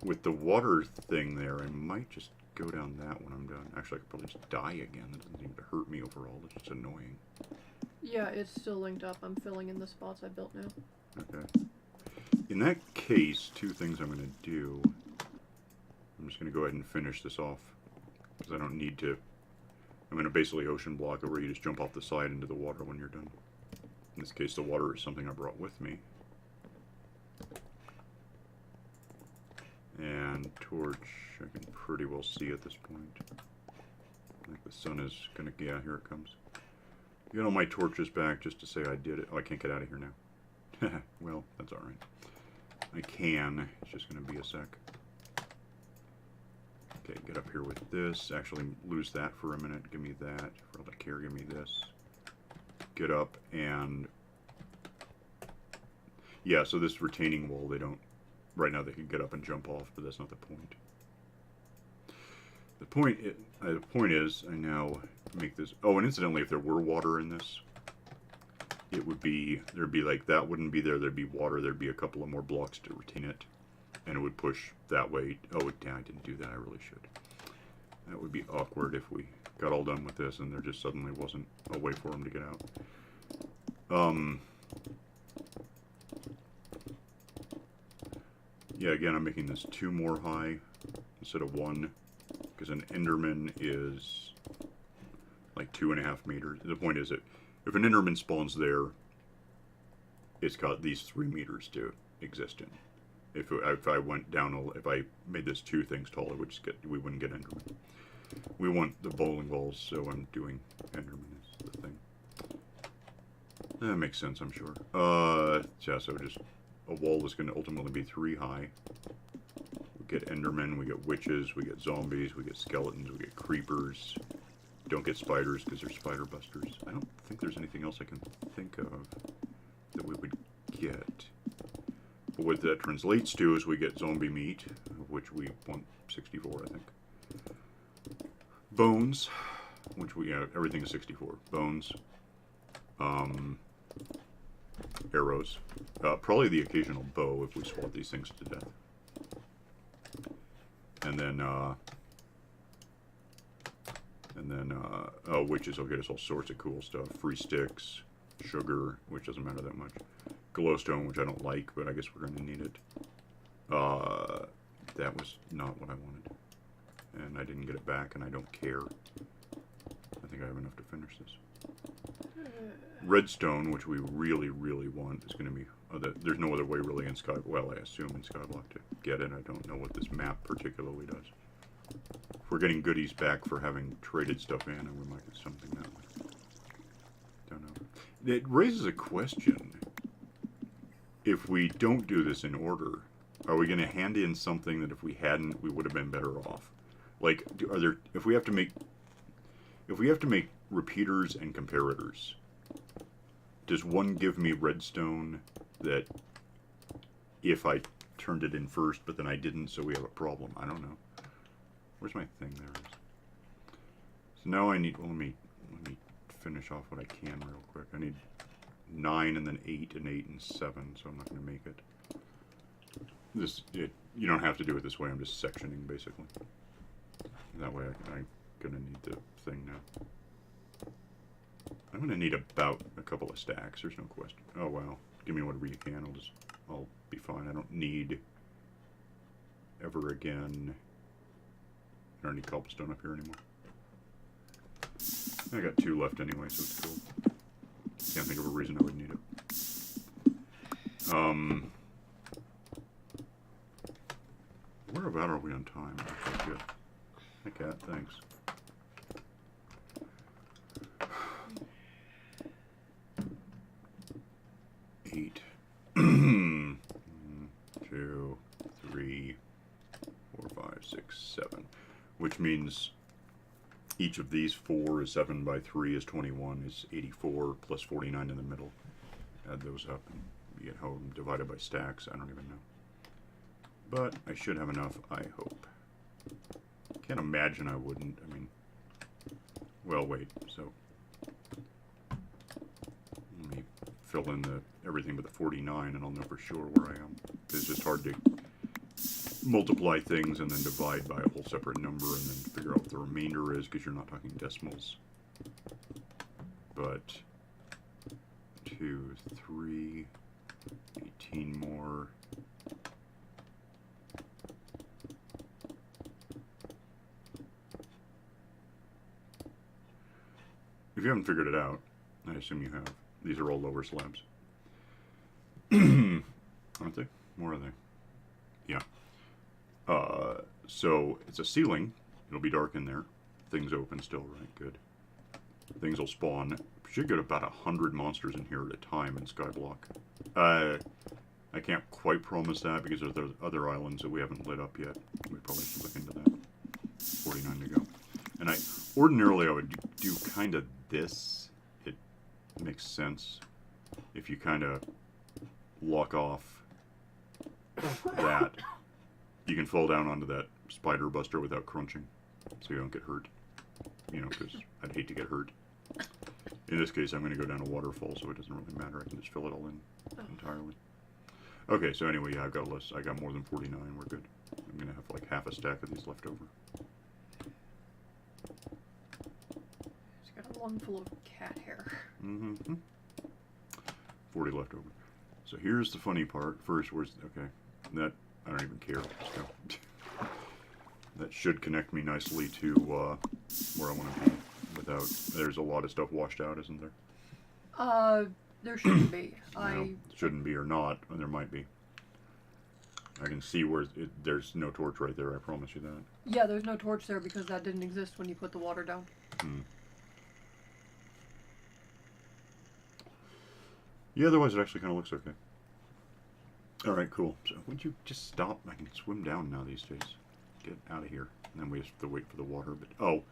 With the water thing there, I might just go down that when I'm done. Actually, I could probably just die again. That doesn't seem to hurt me overall. It's just annoying. Yeah, it's still linked up. I'm filling in the spots I built now. Okay. In that case, two things I'm going to do. I'm just going to go ahead and finish this off. Because I don't need to... I'm going to basically ocean block it where you just jump off the side into the water when you're done. In this case, the water is something I brought with me. And torch, I can pretty well see at this point. I think the sun is going to... Yeah, here it comes. Get all my torches back just to say I did it. Oh, I can't get out of here now. Well, that's alright. I can. It's just going to be a sec. Okay, get up here with this. Actually, lose that for a minute. Give me that. For all the care, give me this. Get up and... Yeah, so this retaining wall, they don't... Right now they can get up and jump off, but that's not the point. The point is, I now make this... Oh, and incidentally, if there were water in this, it would be... There'd be like, that wouldn't be there. There'd be water. There'd be a couple of more blocks to retain it. And it would push that way. Oh, damn, I didn't do that. I really should. That would be awkward if we got all done with this and there just suddenly wasn't a way for them to get out. Yeah, again, I'm making this 2 more high instead of 1, because an Enderman is like 2.5 meters. The point is that if an Enderman spawns there, it's got these 3 meters to exist in. If I went down, if I made this 2 things taller, we wouldn't get Enderman. We want the bowling balls, so I'm doing Enderman is the thing. That makes sense, I'm sure. Yeah, so just a wall is going to ultimately be 3 high. We get Endermen, we get witches, we get zombies, we get skeletons, we get creepers. Don't get spiders because they're spider busters. I don't think there's anything else I can think of that we would get. But what that translates to is we get zombie meat, of which we want 64, I think. Bones, which we, yeah, everything is 64. Bones. Arrows. Probably the occasional bow if we swap these things to death. And then, witches will get us all sorts of cool stuff. Free sticks, sugar, which doesn't matter that much. Glowstone, which I don't like, but I guess we're going to need it. That was not what I wanted. And I didn't get it back, and I don't care. I think I have enough to finish this. Redstone, which we really, really want, is going to be... there's no other way really in Skyblock. Well, I assume in Skyblock to get it. I don't know what this map particularly does. If we're getting goodies back for having traded stuff in, and we might get something that way. Don't know. It raises a question. If we don't do this in order, are we going to hand in something that if we hadn't, we would have been better off? Like, if we have to make repeaters and comparators, does one give me redstone that if I turned it in first, but then I didn't, so we have a problem? I don't know. Where's my thing? There it is. So now I need, well, let me finish off what I can real quick. I need 9 and then 8 and 8 and 7, so I'm not going to make it. You don't have to do it this way, I'm just sectioning basically. That way I'm going to need the thing now. I'm going to need about a couple of stacks, there's no question. Oh wow, give me whatever you can, I'll be fine. I don't need ever again. I don't need cobblestone up here anymore. I got 2 left anyway, so it's cool. Can't think of a reason I would need it. Where about are we on time? Okay, good. Hi, Cat, thanks. Eight. 1, 2, 3, 4, 5, 6, 7. Which means each of these 4 is 7 by 3 is 21 is 84 plus 49 in the middle. Add those up and you get how divided by stacks. I don't even know. But I should have enough, I hope. Can't imagine I wouldn't. I mean, well, wait. So let me fill in everything but the 49, and I'll know for sure where I am. It's just hard to multiply things and then divide by a whole separate number and then figure out what the remainder is because you're not talking decimals. But 2, 3, 18 more. If you haven't figured it out, I assume you have. These are all lower slabs. Aren't they? More are they? Yeah. So it's a ceiling. It'll be dark in there. Things open still, right? Good. Things will spawn. Should get about 100 monsters in here at a time in Skyblock. I can't quite promise that because there's other islands that we haven't lit up yet. We probably should look into that. 49 to go. And ordinarily I would do kind of this. It makes sense if you kind of lock off that. You can fall down onto that spider buster without crunching, so you don't get hurt. You know, because I'd hate to get hurt. In this case, I'm going to go down a waterfall, so it doesn't really matter. I can just fill it all in entirely. Okay, so anyway, yeah, I got more than 49. We're good. I'm going to have like half a stack of these left over. Just got a lung full of cat hair. Mm-hmm. 40 left over. So here's the funny part. First, where's... Okay. That... I don't even care. Let's go. That should connect me nicely to where I want to be without... There's a lot of stuff washed out, isn't there? There shouldn't be. No, shouldn't be or not. There might be. I can see where there's no torch right there, I promise you that. Yeah, there's no torch there because that didn't exist when you put the water down. Yeah, otherwise it actually kind of looks okay. Alright, cool. So, would you just stop? I can swim down now these days. Get out of here. And then we have to wait for the water. But oh,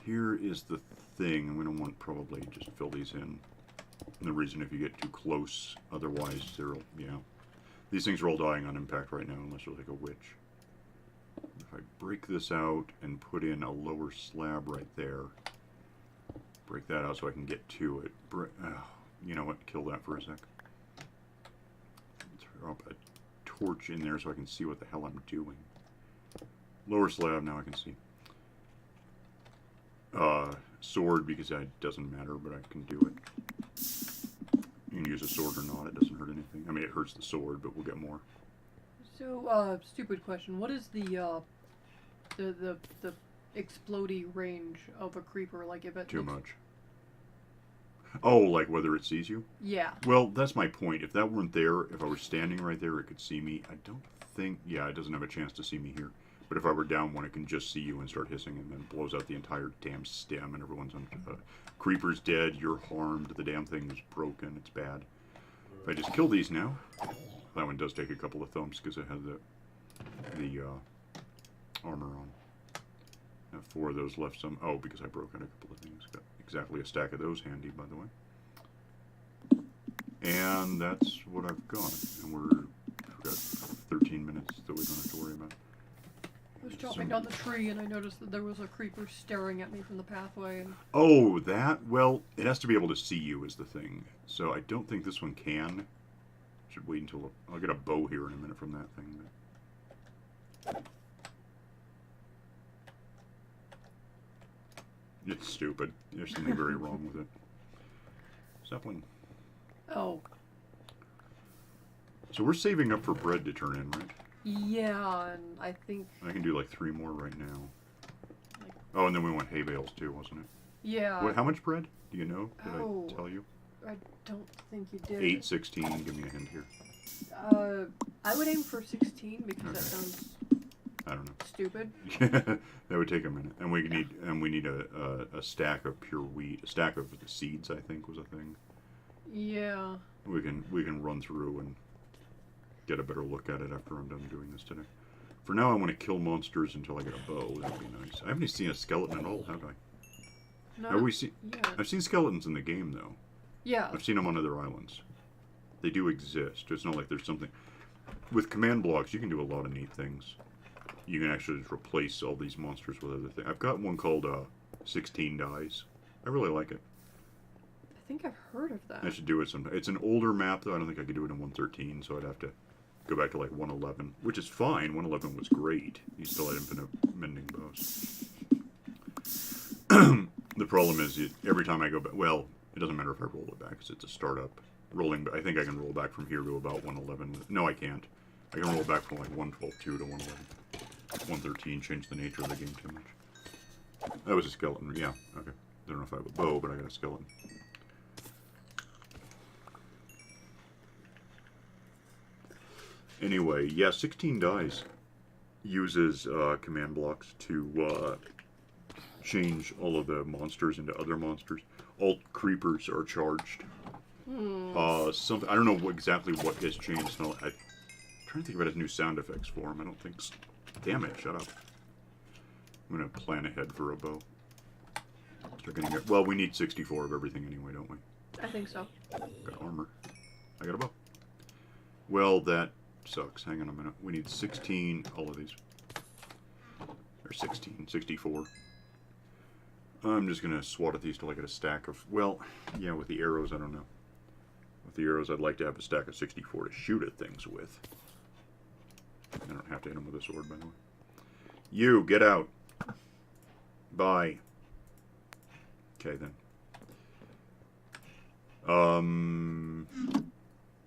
here is the thing. I'm going to want probably just fill these in. And the reason if you get too close, otherwise they'll, yeah. These things are all dying on impact right now, unless you're like a witch. If I break this out and put in a lower slab right there, break that out so I can get to it. You know what? Kill that for a sec. Drop a torch in there so I can see what the hell I'm doing. Lower slab, now I can see. Sword, because it doesn't matter, but I can do it. You can use a sword or not, it doesn't hurt anything. I mean, it hurts the sword, but we'll get more. So, stupid question. What is the explodey range of a creeper? Like, if it Too much. Oh, like whether it sees you? Yeah. Well, that's my point. If that weren't there, if I were standing right there, it could see me. I don't think... Yeah, it doesn't have a chance to see me here. But if I were down one, it can just see you and start hissing and then blows out the entire damn stem and everyone's on... Creeper's dead, you're harmed, the damn thing is broken, it's bad. If I just kill these now... That one does take a couple of thumps because it has the armor on. I have 4 of those left some... Oh, because I broke out a couple of things. Got exactly a stack of those handy, by the way. And that's what I've got. And we've got 13 minutes that we don't have to worry about. I was chopping down the tree and I noticed that there was a creeper staring at me from the pathway. And... Oh, that? Well, it has to be able to see you is the thing. So I don't think this one can. Should wait until... I'll get a bow here in a minute from that thing. But... It's stupid. There's something very wrong with it. Sapling. Oh. So we're saving up for bread to turn in, right? Yeah, and I think... I can do like 3 more right now. Oh, and then we want hay bales too, wasn't it? Yeah. What? How much bread? Do you know? Did I tell you? I don't think you did. 8, 16. Give me a hint here. I would aim for 16 because that sounds... I don't know. Stupid. That would take a minute, and we need a stack of pure wheat. A stack of the seeds, I think, was a thing. Yeah. We can run through and get a better look at it after I'm done doing this today. For now, I want to kill monsters until I get a bow. That would be nice. I haven't seen a skeleton at all, have I? No. Have we seen? Yeah. I've seen skeletons in the game, though. Yeah. I've seen them on other islands. They do exist. It's not like there's something... With command blocks, you can do a lot of neat things. You can actually just replace all these monsters with other things. I've got one called 16 Dies. I really like it. I think I've heard of that. I should do it sometime. It's an older map, though. I don't think I could do it in 113, so I'd have to go back to like 111, which is fine. 111 was great. You still had infinite mending bows. The problem is, every time I go back... Well, it doesn't matter if I roll it back, because it's a startup. I think I can roll back from here to about 111. No, I can't. I can roll back from like 112.2 to 111. 113 changed the nature of the game too much. That was a skeleton. Yeah, okay. I don't know if I have a bow, but I got a skeleton. Anyway, yeah, 16 Dies uses command blocks to change all of the monsters into other monsters. All creepers are charged. Something I don't know exactly what has changed. No, I'm trying to think if it has new sound effects for them. I don't think so. Damn it, shut up. I'm gonna plan ahead for a bow. Start getting it. Well, we need 64 of everything anyway, don't we? I think so. Got armor. I got a bow. Well, that sucks. Hang on a minute. We need 16, all of these. Or 16, 64. I'm just gonna swat at these till I get a stack of, well, yeah, with the arrows, I don't know. With the arrows, I'd like to have a stack of 64 to shoot at things with. I don't have to hit him with a sword, by the way. You, get out. Bye. Okay, then.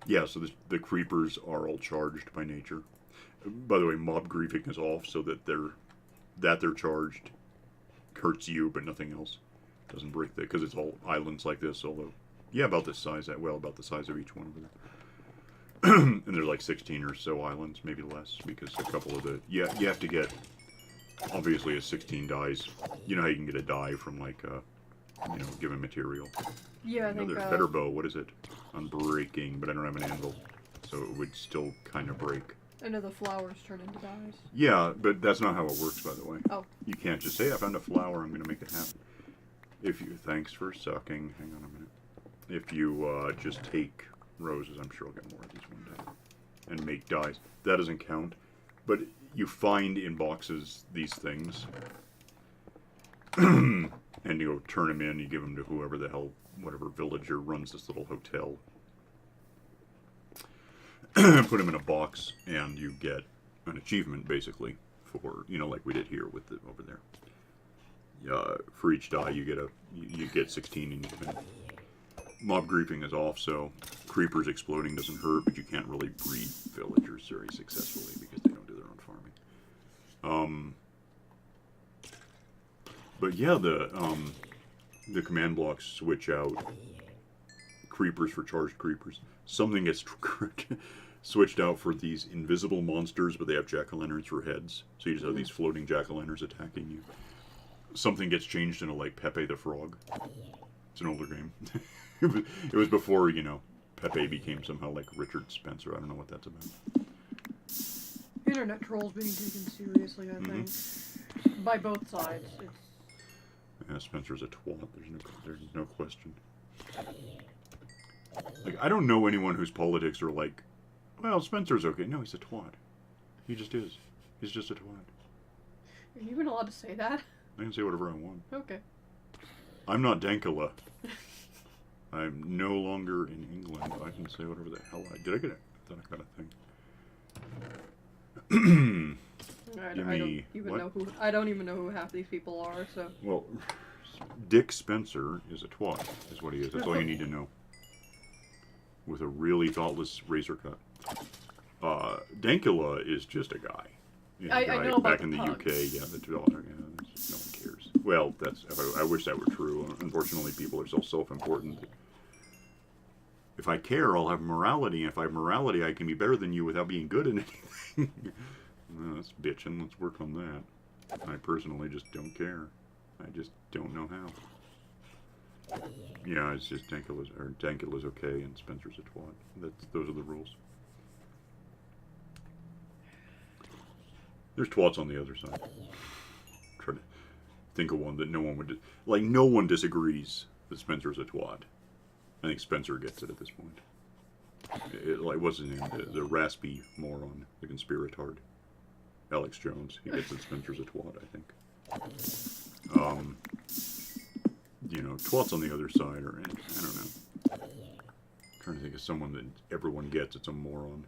Yeah, so the creepers are all charged by nature. By the way, mob griefing is off so that they're charged hurts you, but nothing else. Doesn't break the because it's all islands like this. Although, yeah, about this size. Well, about the size of each one over there. And there's like 16 or so islands, maybe less, because a couple of the you have to get obviously a 16 dies. You know how you can get a die from like given material. Yeah, I think. Another better bow. What is it? Unbreaking, but I don't have an anvil, so it would still kind of break. I know the flowers turn into dyes. Yeah, but that's not how it works, by the way. Oh. You can't just say, I found a flower, I'm going to make it happen. Thanks for sucking. Hang on a minute. If you just take roses, I'm sure I'll get more of these one day, and make dyes. That doesn't count, but you find in boxes these things, and you go turn them in, you give them to whoever the hell, whatever villager runs this little hotel. Put them in a box, and you get an achievement, basically, for, like we did here with the, over there. For each die, you get 16, and you can. Mob griefing is off, so creepers exploding doesn't hurt, but you can't really breed villagers very successfully because they don't do their own farming. But yeah, the command blocks switch out creepers for charged creepers. Something gets switched out for these invisible monsters, but they have jack-o'-lanterns for heads. So you just have these floating jack-o'-lanterns attacking you. Something gets changed into, like, Pepe the Frog. It's an older game. It was before, Pepe became somehow like Richard Spencer. I don't know what that's about. Internet trolls being taken seriously, I think. By both sides. Yeah, Spencer's a twat. There's no question. Like, I don't know anyone whose politics are like, well, Spencer's okay. No, he's a twat. He just is. He's just a twat. Are you even allowed to say that? I can say whatever I want. Okay. I'm not Dankula. I'm no longer in England. I can say whatever the hell did I get it? I thought I got a thing. I don't even know who half these people are, so. Well, Dick Spencer is a twat, is what he is. That's all you need to know. With a really thoughtless razor cut. Dankula is just a guy. I know about back in the pugs. UK. Yeah, no one cares. Well, I wish that were true. Unfortunately, people are so self-important. If I care, I'll have morality. And if I have morality, I can be better than you without being good at anything. Well, that's bitching. Let's work on that. I personally just don't care. I just don't know how. Yeah, it's just Dankula's okay and Spencer's a twat. Those are the rules. There's twats on the other side. Try to think of one that no one would no one disagrees that Spencer's a twat. I think Spencer gets it at this point. What's his name? The raspy moron, the conspiratard. Alex Jones. He gets that Spencer's a twat, I think. Twats on the other side are, I don't know. I'm trying to think of someone that everyone gets. It's a moron.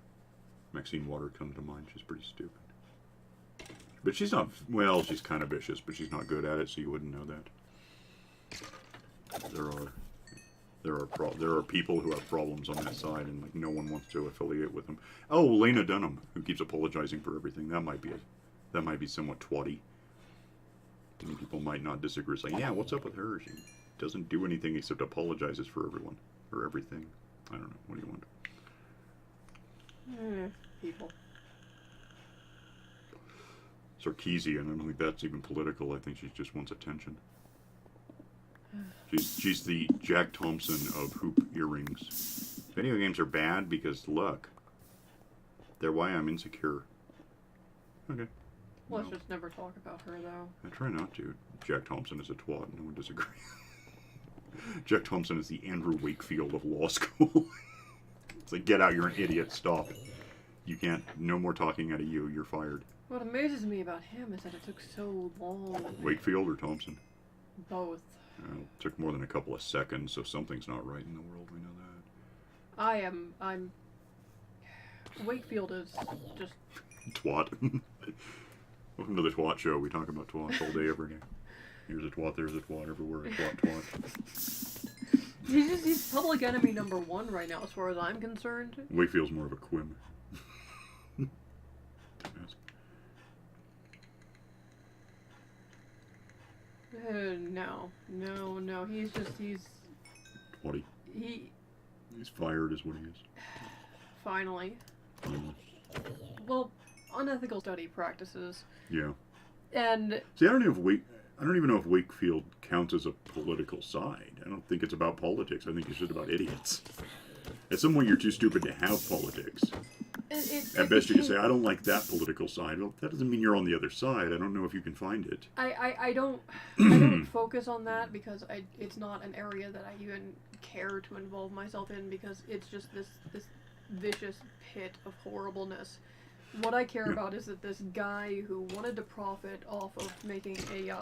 Maxine Water comes to mind. She's pretty stupid. But she's not, well, she's kind of vicious, but she's not good at it, so you wouldn't know that. There are people who have problems on that side, and no one wants to affiliate with them. Oh, Lena Dunham, who keeps apologizing for everything. That might be somewhat twatty. Many people might not disagree, saying, yeah, what's up with her? She doesn't do anything except apologizes for everyone, or everything. I don't know. What do you want? People. Sarkeesian, I don't think that's even political. I think she just wants attention. She's the Jack Thompson of hoop earrings. Video games are bad because, look, they're why I'm insecure. Okay. Let's just never talk about her, though. I try not to. Jack Thompson is a twat. No one disagrees. Jack Thompson is the Andrew Wakefield of law school. It's like, get out, you're an idiot. Stop. You can't. No more talking out of you. You're fired. What amazes me about him is that it took so long. Wakefield or Thompson? Both. It took more than a couple of seconds, so something's not right in the world. We know that. I'm. Wakefield is just. Twat. Welcome to the Twat Show. We talk about twats all day, every day. Here's a twat, there's a twat, everywhere a twat, twat. He's public enemy number 1 right now, as far as I'm concerned. Wakefield's more of a Quim. No. He's What he's fired is what he is. finally. Finally. Well, unethical study practices. Yeah. And See, I don't even know if Wakefield counts as a political side. I don't think it's about politics. I think it's just about idiots. At some point, you're too stupid to have politics. At best, you can say, I don't like that political side. Well, that doesn't mean you're on the other side. I don't know if you can find it. I don't focus on that because it's not an area that I even care to involve myself in because it's just this vicious pit of horribleness. What I care about is that this guy who wanted to profit off of making a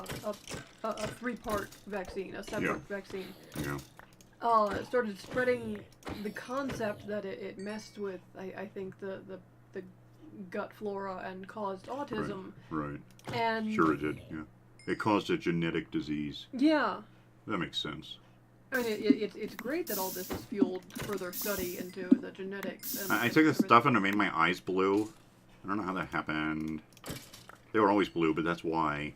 3-part vaccine, a separate vaccine, started spreading the concept that it messed with, I think, the gut flora and caused autism. Right. And sure it did, yeah. It caused a genetic disease. Yeah. That makes sense. I mean, it's great that all this has fueled further study into the genetics. And I took this stuff and it made my eyes blue. I don't know how that happened. They were always blue, but that's why.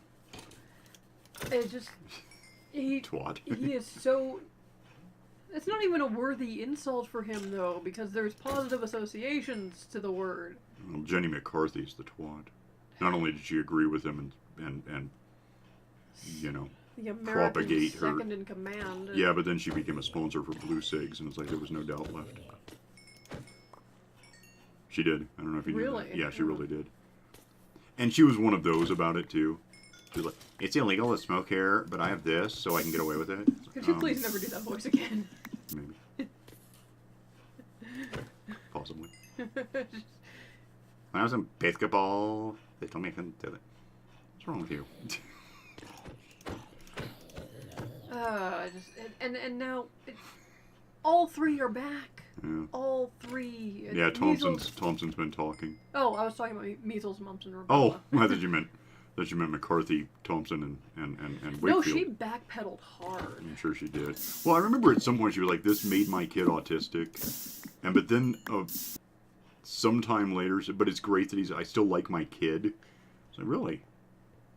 It just... Twat. He is so... It's not even a worthy insult for him, though, because there's positive associations to the word. Well, Jenny McCarthy's the twat. Not only did she agree with him and you know, the American propagate her second in command. Yeah, but then she became a sponsor for Blue Cigs, and it's like there was no doubt left. She did. I don't know if you knew Really? that. Yeah, she really did. And she was one of those about it, too. She was like, it's illegal to smoke here, but I have this, so I can get away with it. Could you please never do that voice again? Maybe. Possibly. When I was in basketball, they told me I couldn't do it. What's wrong with you? And now, all 3 are back. Yeah. All 3. Yeah, Measles. Thompson's been talking. Oh, I was talking about measles, mumps, and rubella. Oh, I thought you meant McCarthy, Thompson, and Wakefield. No, she backpedaled hard. I'm sure she did. Well, I remember at some point she was like, "This made my kid autistic," but then sometime later, but it's great that I still like my kid. I was like, really?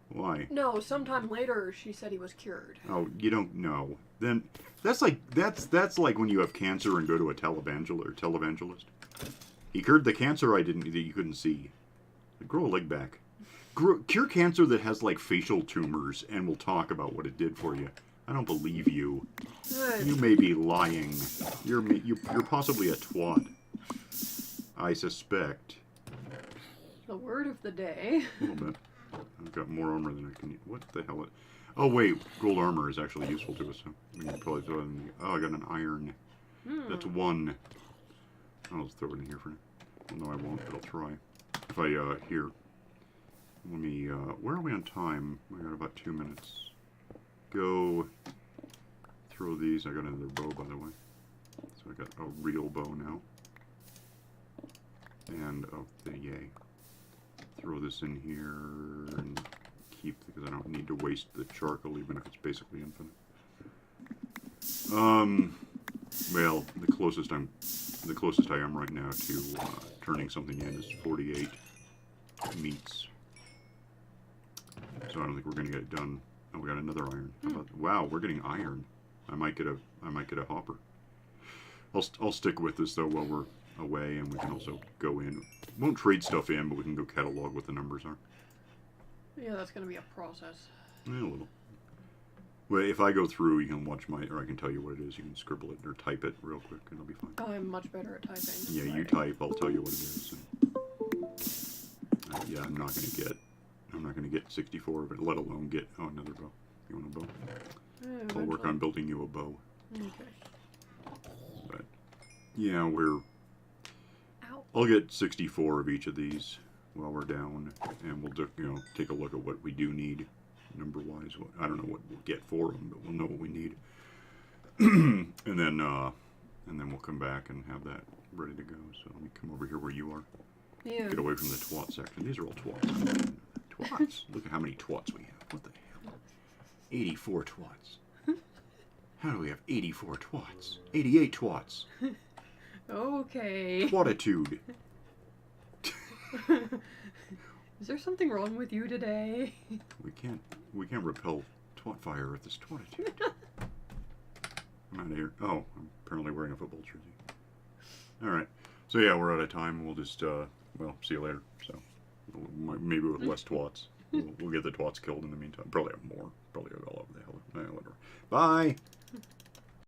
Why? No, sometime later she said he was cured. Oh, you don't know. Then that's like when you have cancer and go to a televangelist. He cured the cancer that you couldn't see. Grow a leg back. Cure cancer that has like facial tumors, and we'll talk about what it did for you. I don't believe you. Good. You may be lying. You're possibly a twat. I suspect. The word of the day. A little bit. I've got more armor than I can use. What the hell? Oh wait, gold armor is actually useful to us. So we can probably throw it in the... Oh, I got an iron. That's 1. I'll just throw it in here for now. Well, no, I won't, but I'll try. If I, here. Let me, where are we on time? We got about 2 minutes. Go throw these. I got another bow, by the way. So I got a real bow now. And, yay. Throw this in here and keep, because I don't need to waste the charcoal, even if it's basically infinite. Well, the closest I am right now to turning something in is 48 meats. So I don't think we're gonna get it done. Oh, we got another iron. How about, wow, we're getting iron. I might get a hopper. I'll stick with this though while we're away, and we can also go in. Won't trade stuff in, but we can go catalog what the numbers are. Yeah, that's going to be a process. Yeah, a little. Well, if I go through, you can watch or I can tell you what it is. You can scribble it or type it real quick, and it'll be fine. I'm much better at typing. Yeah, you type. I'll tell you what it is. And, yeah, I'm not gonna get 64 of it, let alone get another bow. You want a bow? Yeah, I'll work on building you a bow. Okay. But yeah, Ow. I'll get 64 of each of these while we're down, and we'll take a look at what we do need number-wise. I don't know what we'll get for them, but we'll know what we need, and then we'll come back and have that ready to go. So let me come over here where you are. Yeah. Get away from the twat section. These are all twats. Twats. Look at how many twats we have. What the hell? 84 twats. How do we have 84 twats? 88 twats. Okay. Twatitude. Is there something wrong with you today? We can't repel twat fire with this twatitude. I'm out of here. Oh, I'm apparently wearing a football jersey. Alright. So yeah, we're out of time. We'll just, well, see you later. So, maybe with less twats. We'll get the twats killed in the meantime. Probably have more. Probably all over the hell. Whatever. Bye!